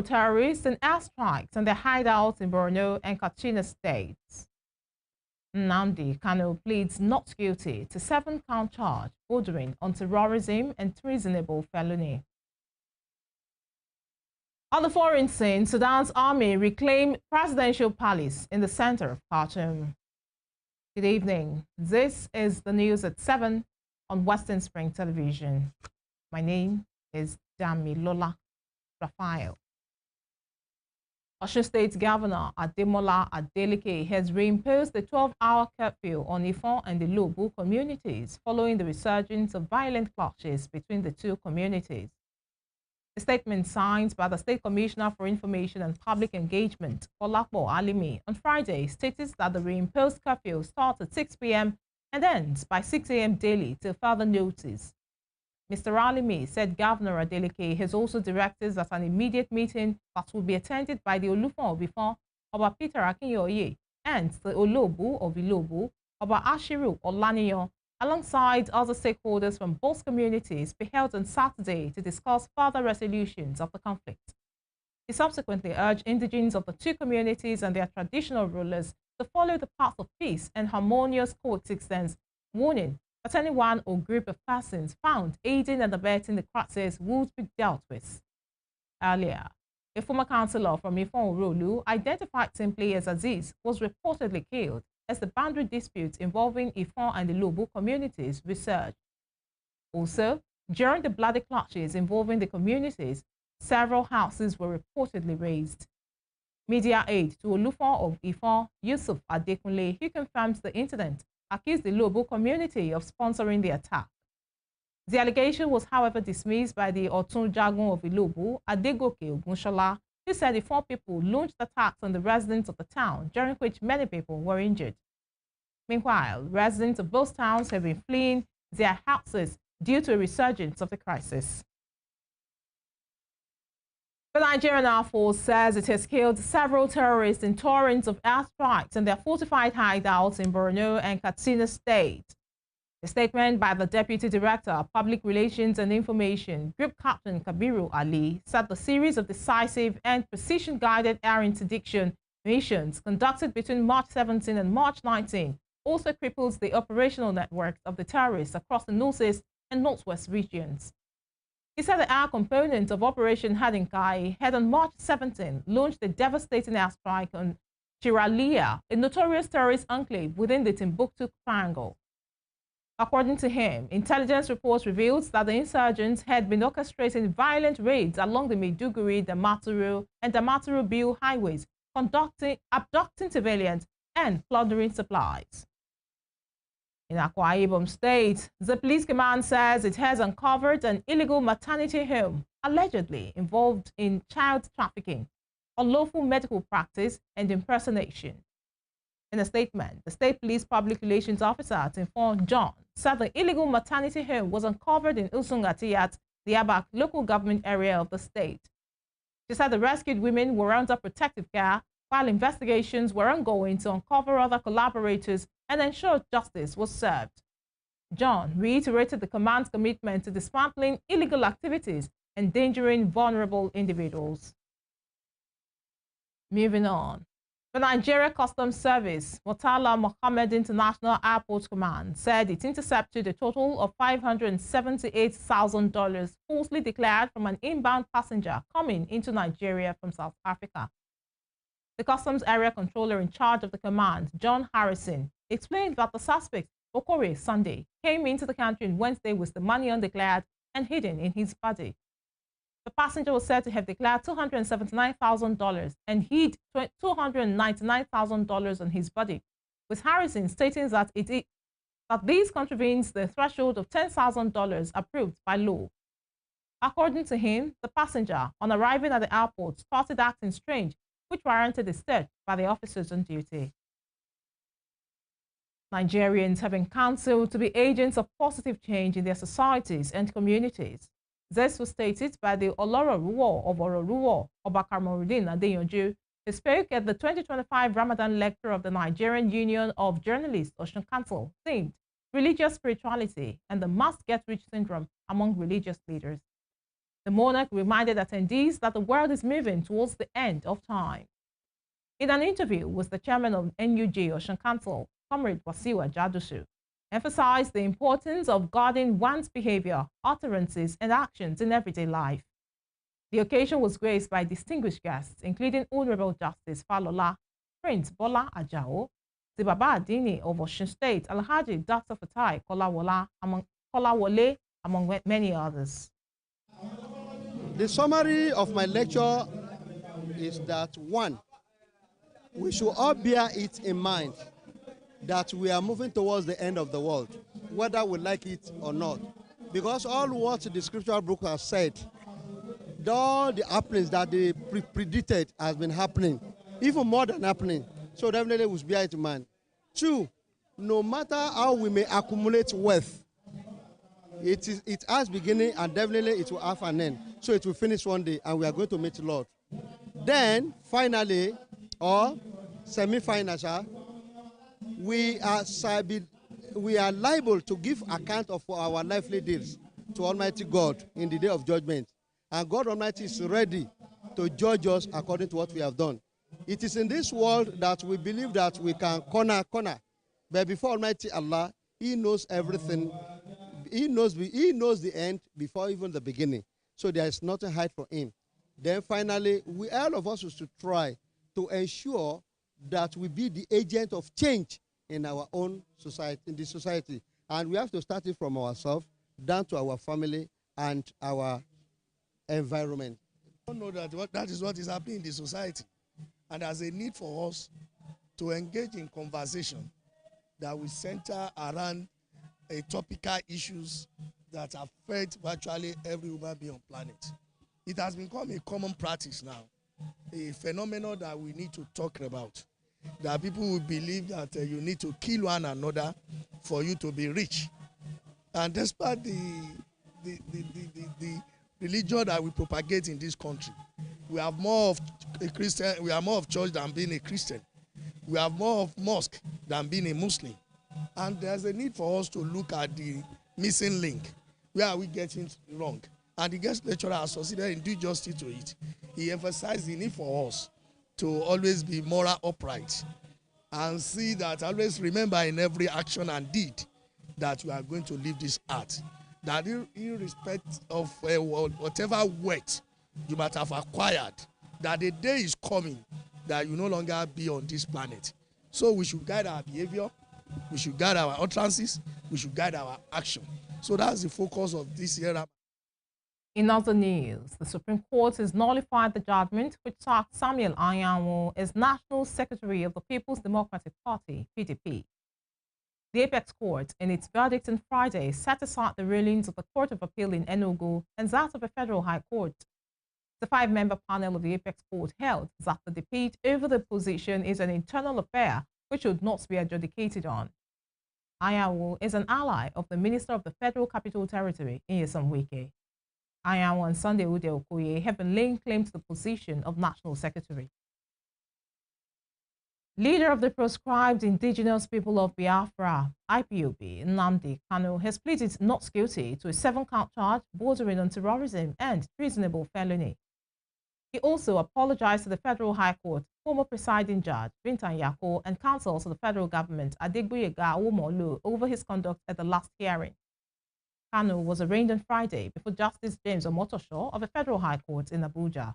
Terrorists and airstrikes and their hideouts in Borno and Katsina states. Nnamdi Kanu pleads not guilty to 7-count charge bordering on terrorism and treasonable felony. On the foreign scene, Sudan's army reclaimed presidential palace in the center of Khartoum. Good evening. This is the news at 7 on Western Spring Television. My name is Damilola Raphael. Osun State Governor Ademola Adeleke has reimposed the 12-hour curfew on Ifon and Ilobu communities following the resurgence of violent clashes between the two communities. A statement signed by the State Commissioner for Information and Public Engagement, Olakbo Alimi, on Friday stated that the reimposed curfew starts at 6 p.m. and ends by 6 a.m. daily till further notice. Mr. Alimi said Governor Adeleke has also directed that an immediate meeting that will be attended by the Olufon of Ifon, Oba Peter Akinyoye, and the Olobu of Ilobu, Oba Ashiru Olaniyan, alongside other stakeholders from both communities, be held on Saturday to discuss further resolutions of the conflict. He subsequently urged indigents of the two communities and their traditional rulers to follow the path of peace and harmonious coexistence, warning that anyone or group of persons found aiding and abetting the crisis would be dealt with. Earlier, a former councillor from Ifon Rolu, identified simply as Aziz, was reportedly killed as the boundary disputes involving Ifon and the Ilobu communities resurged. Also, during the bloody clashes involving the communities, several houses were reportedly razed. Media aide to Olufon of Ifon, Yusuf Adekunle, who confirms the incident, accused the Ilobu community of sponsoring the attack. The allegation was, however, dismissed by the Otun Jagun of Ilobu, Adegoke Ogunshola, who said the 4 people launched attacks on the residents of the town, during which many people were injured. Meanwhile, residents of both towns have been fleeing their houses due to a resurgence of the crisis. The Nigerian Air Force says it has killed several terrorists in torrents of airstrikes and their fortified hideouts in Borno and Katsina State. A statement by the Deputy Director of Public Relations and Information, Group Captain Kabiru Ali, said the series of decisive and precision-guided air interdiction missions conducted between March 17 and March 19 also cripples the operational networks of the terrorists across the northeast and northwest regions. He said the air component of Operation Hadinkai had on March 17 launched a devastating airstrike on Chiralia, a notorious terrorist enclave within the Timbuktu Triangle. According to him, intelligence reports revealed that the insurgents had been orchestrating violent raids along the Maiduguri, Damaturu, and Damaturu-Biu highways, abducting civilians and plundering supplies. In Akwa Ibom State, the police command says it has uncovered an illegal maternity home allegedly involved in child trafficking, unlawful medical practice, and impersonation. In a statement, the State Police Public Relations Officer, Ifon John, said the illegal maternity home was uncovered in Osun Atiyat, the Abak local government area of the state. She said the rescued women were under protective care while investigations were ongoing to uncover other collaborators and ensure justice was served. John reiterated the command's commitment to dismantling illegal activities endangering vulnerable individuals. Moving on. The Nigeria Customs Service, Murtala Mohammed International Airport Command, said it intercepted a total of $578,000 falsely declared from an inbound passenger coming into Nigeria from South Africa. The Customs Area Controller in charge of the command, John Harrison, explained that the suspect, Okore Sunday, came into the country on Wednesday with the money undeclared and hidden in his body. The passenger was said to have declared $279,000 and hid $299,000 on his body, with Harrison stating that this contravenes the threshold of $10,000 approved by law. According to him, the passenger, on arriving at the airport, started acting strange, which warranted a search by the officers on duty. Nigerians have been counseled to be agents of positive change in their societies and communities. This was stated by the Olororuwo of Ororuwo, Obakar Morudin Adeyanju, who spoke at the 2025 Ramadan lecture of the Nigerian Union of Journalists Osun Council, themed Religious Spirituality and the Must-Get-Rich Syndrome among Religious Leaders. The monarch reminded attendees that the world is moving towards the end of time. In an interview with the chairman of NUJ Osun Council, Comrade Wasiwa Jadusu, emphasized the importance of guarding one's behavior, utterances, and actions in everyday life. The occasion was graced by distinguished guests, including Honorable Justice Falola, Prince Bola Ajao, the Baba Adini of Osun State, Alhaji Dr. Fatai Kolawole, among many others. The summary of my lecture is that, one, we should all bear it in mind that we are moving towards the end of the world, whether we like it or not. Because all what the scriptural book has said, all the happenings that they predicted has been happening, even more than happening. So definitely we should bear it in mind. Two, no matter how we may accumulate wealth, it has beginning and definitely it will have an end. So it will finish one day and we are going to meet the Lord. Then finally, or semi-final, we are liable to give account of our lively deeds to Almighty God in the day of judgment. And God Almighty is ready to judge us according to what we have done. It is in this world that we believe that we can corner. But before Almighty Allah, He knows everything. He knows the end before even the beginning. So there is nothing hide from Him. Then finally, all of us should try to ensure that we be the agent of change in our own society, in the society. And we have to start it from ourselves down to our family and our environment. I don't know that is what is happening in the society. And there's a need for us to engage in conversation that will center around topical issues that affect virtually every human being on planet. It has become a common practice now, a phenomenon that we need to talk about. That people will believe that you need to kill one another for you to be rich. And despite the religion that we propagate in this country, we have more of a Christian, we are more of church than being a Christian. We have more of mosque than being a Muslim. And there's a need for us to look at the missing link. Where are we getting it wrong? And the guest lecturer has succeeded in doing justice to it. He emphasized the need for us to always be moral upright and see that, always remember in every action and deed that we are going to leave this earth. That irrespective of whatever wealth you might have acquired, that the day is coming that you no longer be on this planet. So we should guide our behavior, we should guide our utterances, we should guide our action. So that's the focus of this year. In other news, the Supreme Court has nullified the judgment which sacked Samuel Anyanwu as National Secretary of the People's Democratic Party, PDP. The Apex Court, in its verdict on Friday, set aside the rulings of the Court of Appeal in Enugu and that of the Federal High Court. The 5-member panel of the Apex Court held that the debate over the position is an internal affair which should not be adjudicated on. Anyanwu is an ally of the Minister of the Federal Capital Territory, Nyesom Wike. Anyanwu and Sunday Ude Okoye have been laying claim to the position of National Secretary. Leader of the proscribed indigenous people of Biafra, IPOB, Nnamdi Kanu, has pleaded not guilty to a 7-count charge bordering on terrorism and treasonable felony. He also apologized to the Federal High Court, former presiding judge Bintan Yako, and counsel to the federal government Adegboyega Awomolu over his conduct at the last hearing. Kanu was arraigned on Friday before Justice James Omotosho of the Federal High Court in Abuja.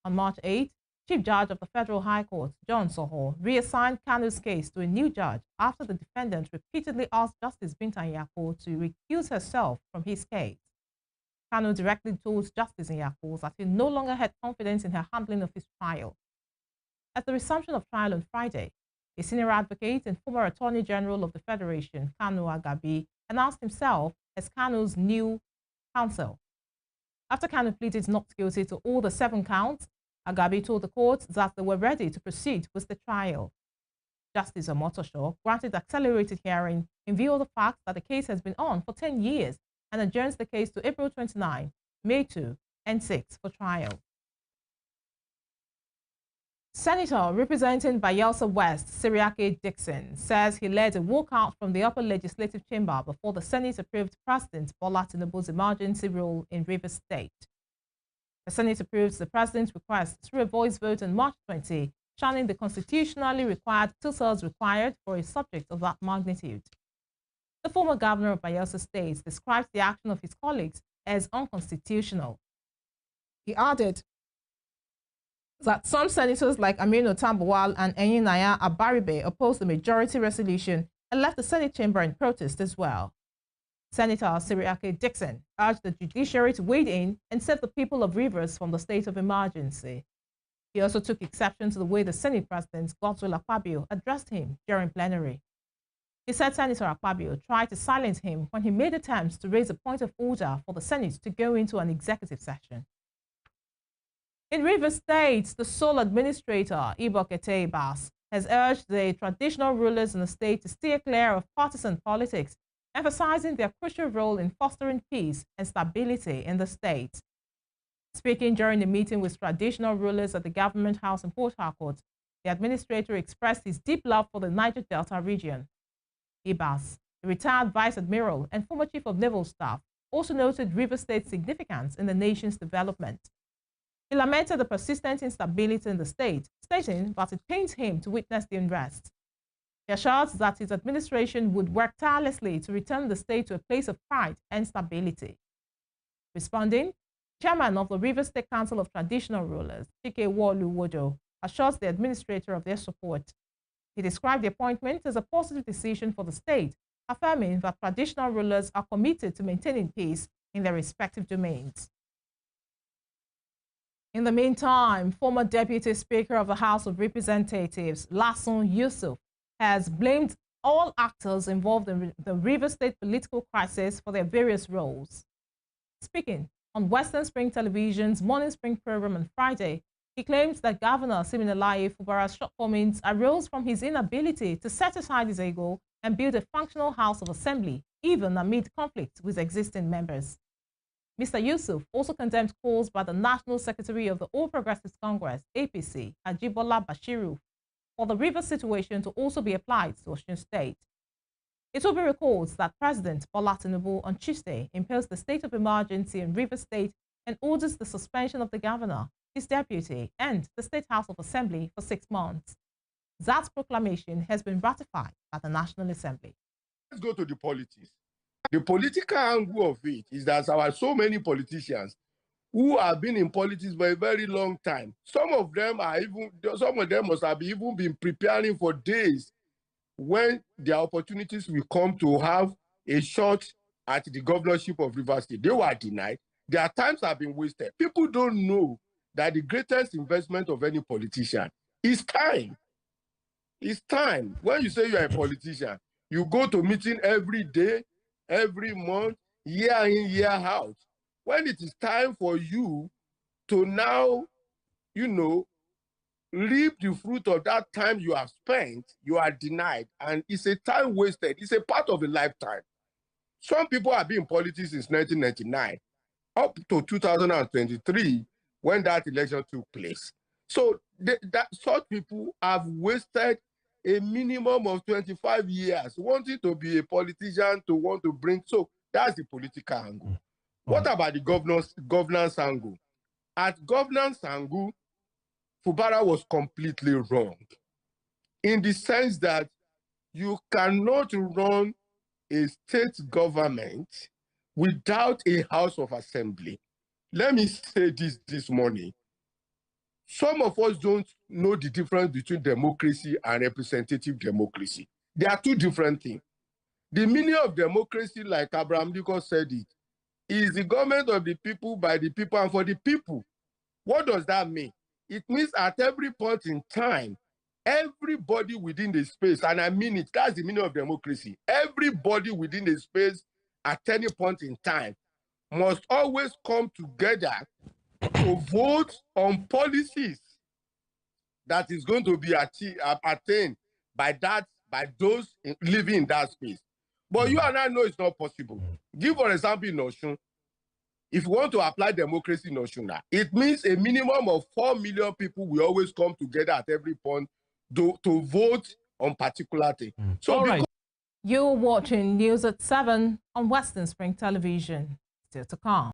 On March 8, Chief Judge of the Federal High Court, John Soho, reassigned Kanu's case to a new judge after the defendant repeatedly asked Justice Bintan Yako to recuse herself from his case. Kanu directly told Justice Nyako that he no longer had confidence in her handling of his trial. At the resumption of trial on Friday, a senior advocate and former Attorney General of the Federation, Kanu Agabi, announced himself as Kanu's new counsel. After Kanu pleaded not guilty to all the 7 counts, Agabi told the court that they were ready to proceed with the trial. Justice Omotosho granted accelerated hearing in view of the fact that the case has been on for 10 years and adjourns the case to April 29, May 2, and 6 for trial. Senator representing Bayelsa West, Siriake Dixon, says he led a walkout from the upper legislative chamber before the Senate approved President Bola Tinubu's emergency rule in Rivers State. The Senate approves the president's request through a voice vote on March 20, channeling the constitutionally required 2/3 required for a subject of that magnitude. The former governor of Bayelsa State described the action of his colleagues as unconstitutional. He added that some senators like Aminu Tambuwal and Enyinaya Abaribe opposed the majority resolution and left the Senate chamber in protest as well. Senator Siriake Dixon urged the judiciary to wade in and save the people of Rivers from the state of emergency. He also took exception to the way the Senate President, Godswill Akpabio, addressed him during plenary. He said Senator Akpabio tried to silence him when he made attempts to raise a point of order for the Senate to go into an executive session. In Rivers State, the sole administrator, Ibokete Ibas, has urged the traditional rulers in the state to steer clear of partisan politics, emphasizing their crucial role in fostering peace and stability in the state. Speaking during a meeting with traditional rulers at the Government House in Port Harcourt, the administrator expressed his deep love for the Niger Delta region. Ibas, the retired Vice Admiral and former Chief of Naval Staff, also noted Rivers State's significance in the nation's development. He lamented the persistent instability in the state, stating that it pains him to witness the unrest. He assured that his administration would work tirelessly to return the state to a place of pride and stability. Responding, Chairman of the Rivers State Council of Traditional Rulers, Chike Wolu-Wodo, assures the administrator of their support. He described the appointment as a positive decision for the state, affirming that traditional rulers are committed to maintaining peace in their respective domains. In the meantime, former Deputy Speaker of the House of Representatives, Lasun Yusuf, has blamed all actors involved in the Rivers State political crisis for their various roles. Speaking on Western Spring Television's Morning Spring program on Friday, he claims that Governor Siminalayi Fubara's shortcomings arose from his inability to set aside his ego and build a functional House of Assembly, even amid conflict with existing members. Mr. Yusuf also condemned calls by the National Secretary of the All Progressives Congress, APC, Ajibola Bashiru, for the Rivers situation to also be applied to Osun State. It will be recalled that President Bola Tinubu on Tuesday imposed the state of emergency in Rivers State and orders the suspension of the governor, his deputy, and the State House of Assembly for 6 months. That proclamation has been ratified by the National Assembly. Let's go to the politics. The political angle of it is that there are so many politicians who have been in politics for a very long time. Some of them must have even been preparing for days when their opportunities will come to have a shot at the governorship of Rivers State. They were denied. Their times have been wasted. People don't know that the greatest investment of any politician is time. It's time. When you say you're a politician, you go to meeting every day, every month, year in, year out. When it is time for you to now, reap the fruit of that time you have spent, you are denied. And it's a time wasted. It's a part of a lifetime. Some people have been in politics since 1999, up to 2023, when that election took place. So such people have wasted a minimum of 25 years wanting to be a politician, to want to bring. So that's the political angle. What about the governance angle? At governance angle, Fubara was completely wrong in the sense that you cannot run a state government without a House of Assembly. Let me say this morning. Some of us don't know the difference between democracy and representative democracy. They are two different things. The meaning of democracy, like Abraham Lincoln said it, is the government of the people, by the people, and for the people. What does that mean? It means at every point in time, everybody within the space, and I mean it, that's the meaning of democracy. Everybody within the space at any point in time must always come together to vote on policies that is going to be attained by those living in that space. But you and I know it's not possible. Give, for example, in Osun, if you want to apply democracy in Osun, it means a minimum of 4 million people will always come together at every point to vote on particular thing. So all right. You're watching News at 7 on Western Spring Television. Still to come.